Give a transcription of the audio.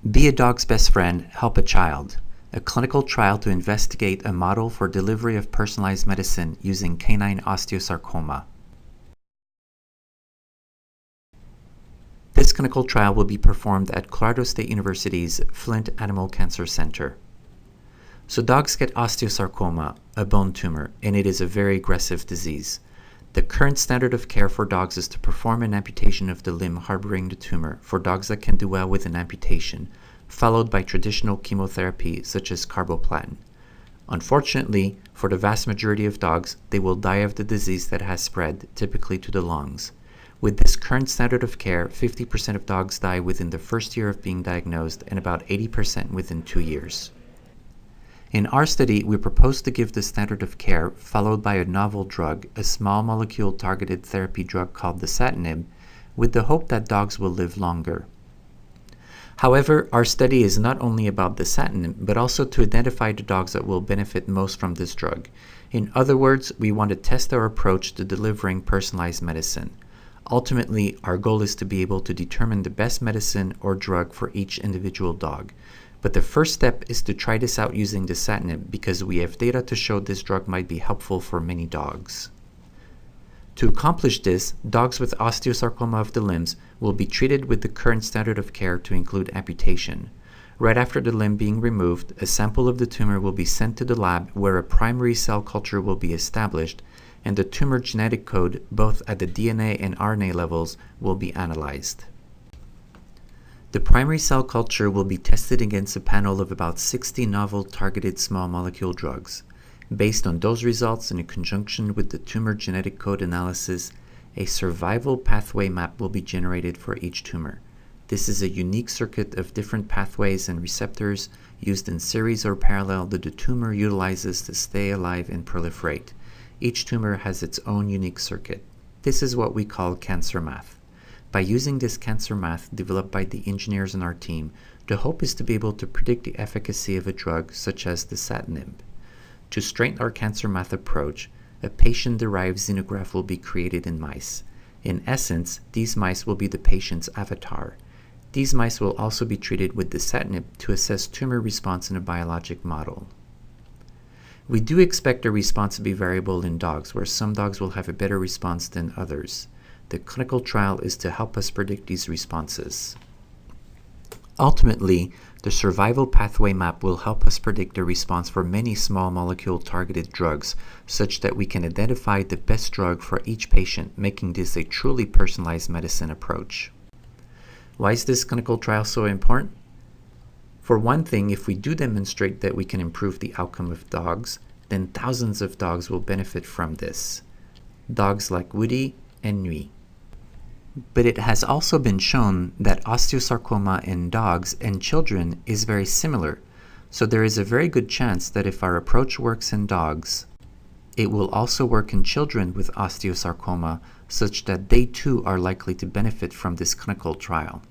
Be a dog's best friend, help a child. A clinical trial to investigate a model for delivery of personalized medicine using canine osteosarcoma. This clinical trial will be performed at Colorado State University's Flint Animal Cancer Center. So dogs get osteosarcoma, a bone tumor, and it is a very aggressive disease. The current standard of care for dogs is to perform an amputation of the limb harboring the tumor for dogs that can do well with an amputation, followed by traditional chemotherapy such as carboplatin. Unfortunately, for the vast majority of dogs, they will die of the disease that has spread, typically to the lungs. With this current standard of care, 50% of dogs die within the first year of being diagnosed and about 80% within 2 years. In our study, we proposed to give the standard of care followed by a novel drug, a small molecule targeted therapy drug called dasatinib, with the hope that dogs will live longer. However, our study is not only about dasatinib, but also to identify the dogs that will benefit most from this drug. In other words, we want to test our approach to delivering personalized medicine. Ultimately, our goal is to be able to determine the best medicine or drug for each individual dog. But the first step is to try this out using dasatinib because we have data to show this drug might be helpful for many dogs. To accomplish this, dogs with osteosarcoma of the limbs will be treated with the current standard of care to include amputation. Right after the limb being removed, a sample of the tumor will be sent to the lab where a primary cell culture will be established, and the tumor genetic code, both at the DNA and RNA levels, will be analyzed. The primary cell culture will be tested against a panel of about 60 novel targeted small molecule drugs. Based on those results, and in conjunction with the tumor genetic code analysis, a survival pathway map will be generated for each tumor. This is a unique circuit of different pathways and receptors used in series or parallel that the tumor utilizes to stay alive and proliferate. Each tumor has its own unique circuit. This is what we call cancer math. By using this cancer math developed by the engineers on our team, the hope is to be able to predict the efficacy of a drug such as dasatinib. To strengthen our cancer math approach, a patient-derived xenograft will be created in mice. In essence, these mice will be the patient's avatar. These mice will also be treated with dasatinib to assess tumor response in a biologic model. We do expect the response to be variable in dogs, where some dogs will have a better response than others. The clinical trial is to help us predict these responses. Ultimately, the survival pathway map will help us predict the response for many small molecule targeted drugs, such that we can identify the best drug for each patient, making this a truly personalized medicine approach. Why is this clinical trial so important? For one thing, if we do demonstrate that we can improve the outcome of dogs, then thousands of dogs will benefit from this. Dogs like Woody and Nui. But it has also been shown that osteosarcoma in dogs and children is very similar, so there is a very good chance that if our approach works in dogs, it will also work in children with osteosarcoma, such that they too are likely to benefit from this clinical trial.